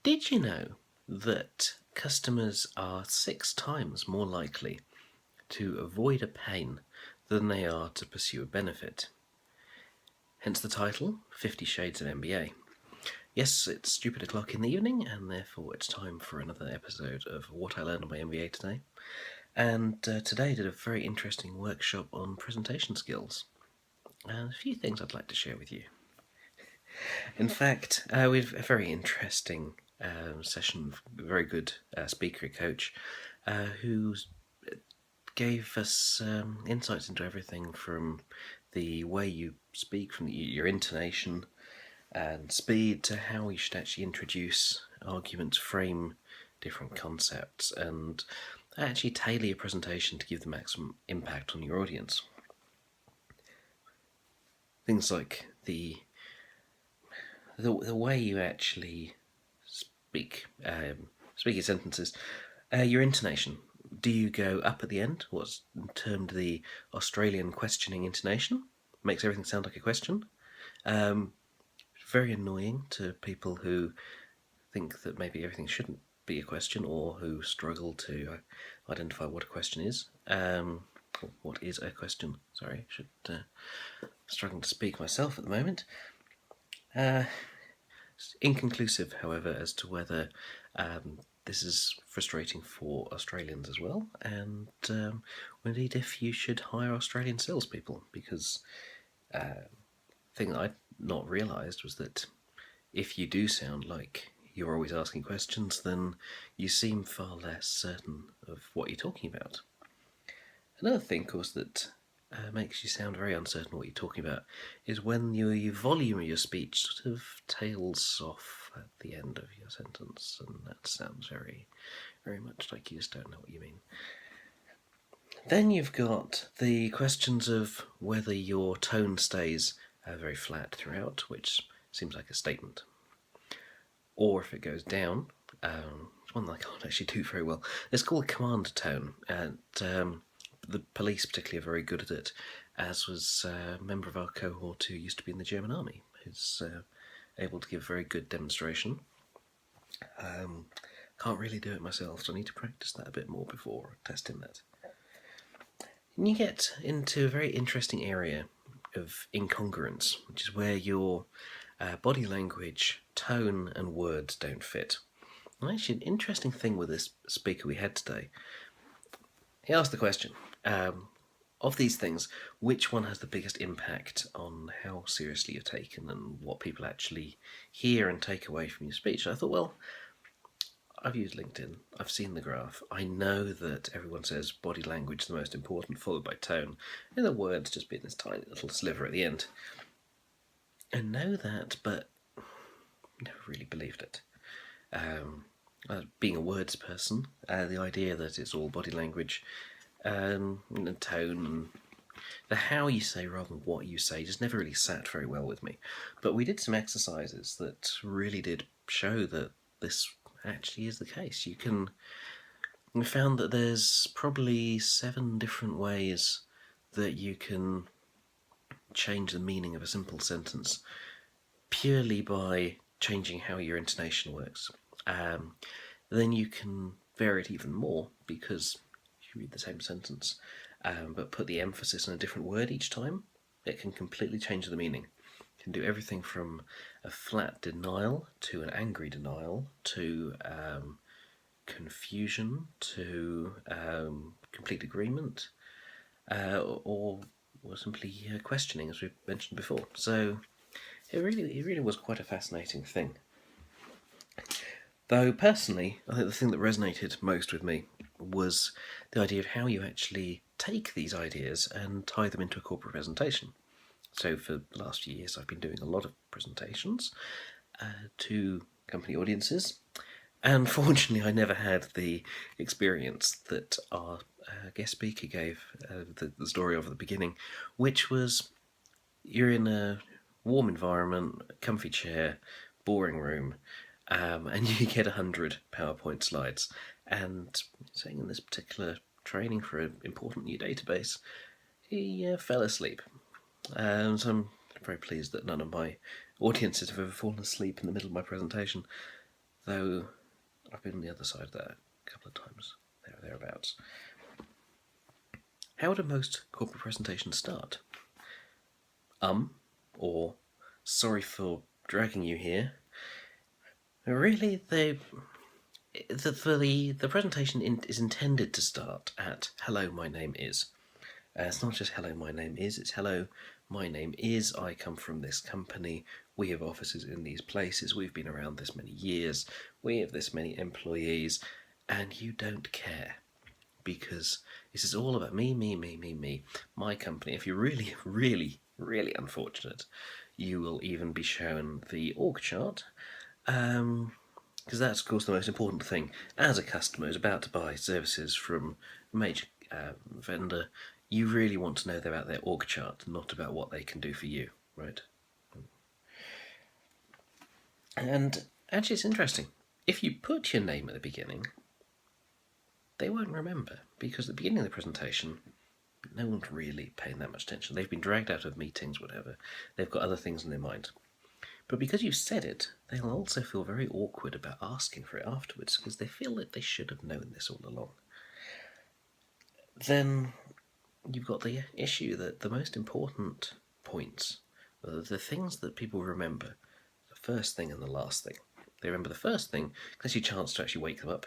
Did you know that customers are 6 times more likely to avoid a pain than they are to pursue a benefit? Hence the title, 50 Shades of MBA. Yes, it's stupid o'clock in the evening, and therefore it's time for another episode of What I Learned on my MBA today. And today I did a very interesting workshop on presentation skills. And a few things I'd like to share with you. In fact, we have a very interesting session, very good speaker coach, who gave us insights into everything from the way you speak, from your intonation and speed, to how you should actually introduce arguments, frame different concepts, and actually tailor your presentation to give the maximum impact on your audience. Things like the way you actually speak your sentences, your intonation. Do you go up at the end? What's termed the Australian Questioning Intonation? Makes everything sound like a question. Very annoying to people who think that maybe everything shouldn't be a question, or who struggle to identify what a question is. What is a question? Sorry, struggling to speak myself at the moment. Inconclusive, however, as to whether this is frustrating for Australians as well, and indeed if you should hire Australian salespeople, because the thing that I'd not realised was that if you do sound like you're always asking questions, then you seem far less certain of what you're talking about. Another thing, of course, that makes you sound very uncertain what you're talking about is when your volume of your speech sort of tails off at the end of your sentence, and that sounds very, very much like you just don't know what you mean. Then you've got the questions of whether your tone stays very flat throughout, which seems like a statement, or if it goes down. It's one that I can't actually do very well. It's called command tone, and the police particularly are very good at it, as was a member of our cohort who used to be in the German army, who's able to give a very good demonstration. Can't really do it myself, so I need to practice that a bit more before testing that. And you get into a very interesting area of incongruence, which is where your body language, tone, and words don't fit. And actually, an interesting thing with this speaker we had today, he asked the question, of these things, which one has the biggest impact on how seriously you're taken and what people actually hear and take away from your speech? And I thought, well, I've used LinkedIn, I've seen the graph, I know that everyone says body language is the most important, followed by tone, and the words just being this tiny little sliver at the end. I know that, but never really believed it. Being a words person, the idea that it's all body language and tone and the how you say rather than what you say just never really sat very well with me. But we did some exercises that really did show that this actually is the case. We found that there's probably 7 different ways that you can change the meaning of a simple sentence purely by changing how your intonation works. Then you can vary it even more, because if you read the same sentence but put the emphasis on a different word each time, it can completely change the meaning. You can do everything from a flat denial to an angry denial to confusion to complete agreement, or simply questioning, as we mentioned before. So it really was quite a fascinating thing. Though personally, I think the thing that resonated most with me was the idea of how you actually take these ideas and tie them into a corporate presentation. So for the last few years I've been doing a lot of presentations to company audiences, and fortunately I never had the experience that our guest speaker gave the story of at the beginning, which was you're in a warm environment, comfy chair, boring room, and you get 100 PowerPoint slides. And saying in this particular training for an important new database, he fell asleep. So I'm very pleased that none of my audiences have ever fallen asleep in the middle of my presentation. though I've been on the other side of that a couple of times, thereabouts. How do most corporate presentations start? Or sorry for dragging you here. Really, the presentation is intended to start at "Hello, my name is." It's not just "Hello, my name is." It's "Hello, my name is. I come from this company. We have offices in these places. We've been around this many years. We have this many employees, and you don't care." Because this is all about me, my company. If you're really, really, really unfortunate, you will even be shown the org chart, because that's, of course, the most important thing. As a customer who's about to buy services from a major vendor, you really want to know about their org chart, not about what they can do for you, right? And actually, it's interesting. If you put your name at the beginning, they won't remember, because at the beginning of the presentation, no one's really paying that much attention. They've been dragged out of meetings, whatever. They've got other things in their mind. But because you've said it, they'll also feel very awkward about asking for it afterwards, because they feel that they should have known this all along. Then you've got the issue that the most important points, the things that people remember, the first thing and the last thing. They remember the first thing because you chance to actually wake them up,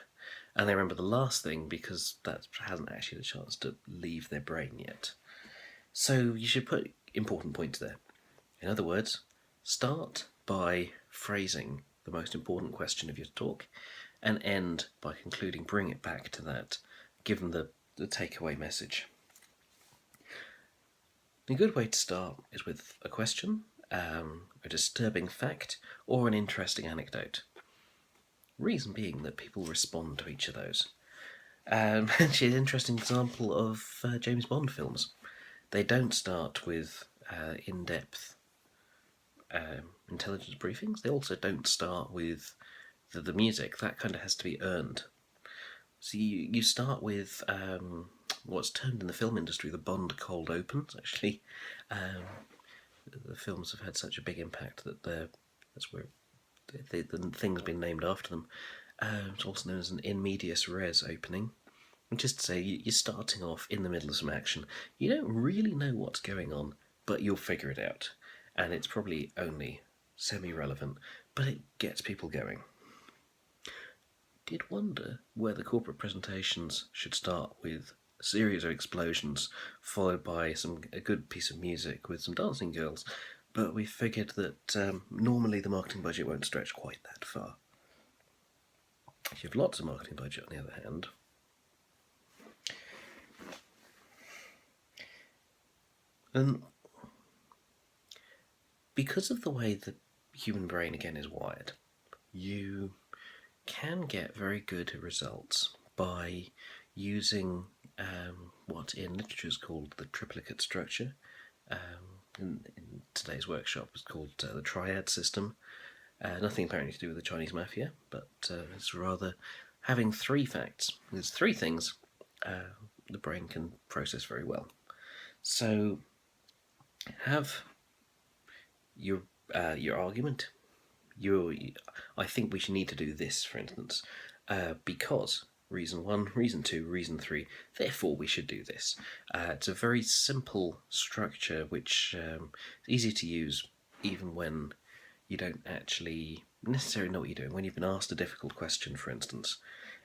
and they remember the last thing because that hasn't actually had a chance to leave their brain yet. So you should put important points there. In other words, start by phrasing the most important question of your talk, and end by concluding, bring it back to that, give them the takeaway message. A good way to start is with a question, a disturbing fact, or an interesting anecdote. Reason being that people respond to each of those. Actually, an interesting example of James Bond films. They don't start with in-depth intelligence briefings. They also don't start with the music. That kind of has to be earned. So you start with what's termed in the film industry the Bond cold opens. Actually, the films have had such a big impact that that's where the thing's been named after them. It's also known as an in medias res opening, which is to say you're starting off in the middle of some action. You don't really know what's going on, but you'll figure it out, and it's probably only semi-relevant, but it gets people going. Did wonder whether corporate presentations should start with a series of explosions followed by a good piece of music with some dancing girls, but we figured that normally the marketing budget won't stretch quite that far. If you have lots of marketing budget, on the other hand, because of the way the human brain again is wired, you can get very good results by using what in literature is called the triplicate structure. In today's workshop is called the triad system. Nothing apparently to do with the Chinese mafia, but it's rather having three facts. There's three things the brain can process very well. So have your argument. I think we should need to do this, for instance, because reason 1, reason 2, reason 3, therefore we should do this. It's a very simple structure which is easy to use even when you don't actually necessarily know what you're doing. When you've been asked a difficult question, for instance,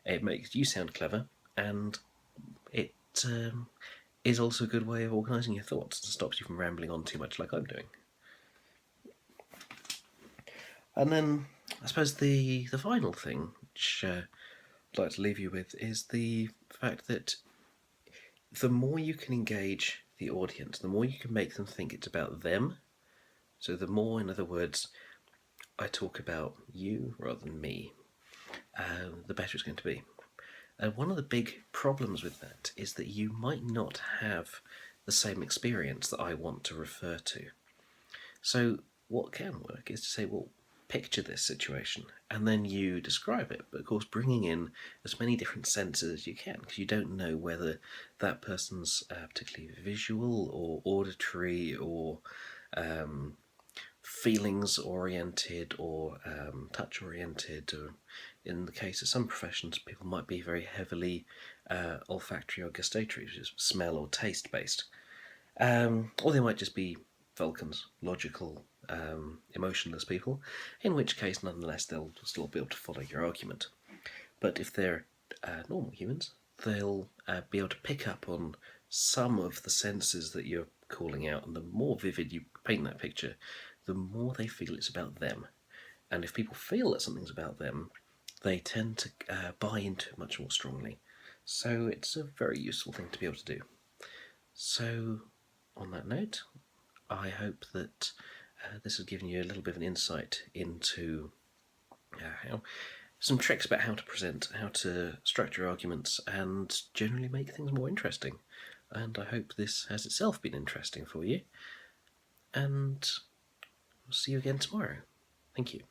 it makes you sound clever, and it is also a good way of organising your thoughts. It stops you from rambling on too much like I'm doing. And then I suppose the final thing, which I'd like to leave you with, is the fact that the more you can engage the audience, the more you can make them think it's about them. So the more, in other words, I talk about you rather than me, the better it's going to be. And one of the big problems with that is that you might not have the same experience that I want to refer to. So what can work is to say, well, picture this situation, and then you describe it, but of course bringing in as many different senses as you can, because you don't know whether that person's particularly visual or auditory or feelings oriented or touch oriented, or in the case of some professions, people might be very heavily olfactory or gustatory, which is smell or taste based. Or they might just be Vulcans, logical, emotionless people, in which case, nonetheless, they'll still be able to follow your argument. But if they're normal humans, they'll be able to pick up on some of the senses that you're calling out, and the more vivid you paint that picture, the more they feel it's about them. And if people feel that something's about them, they tend to buy into it much more strongly. So it's a very useful thing to be able to do. So, on that note, I hope that this has given you a little bit of an insight into how some tricks about how to present, how to structure arguments, and generally make things more interesting. And I hope this has itself been interesting for you. And we'll see you again tomorrow. Thank you.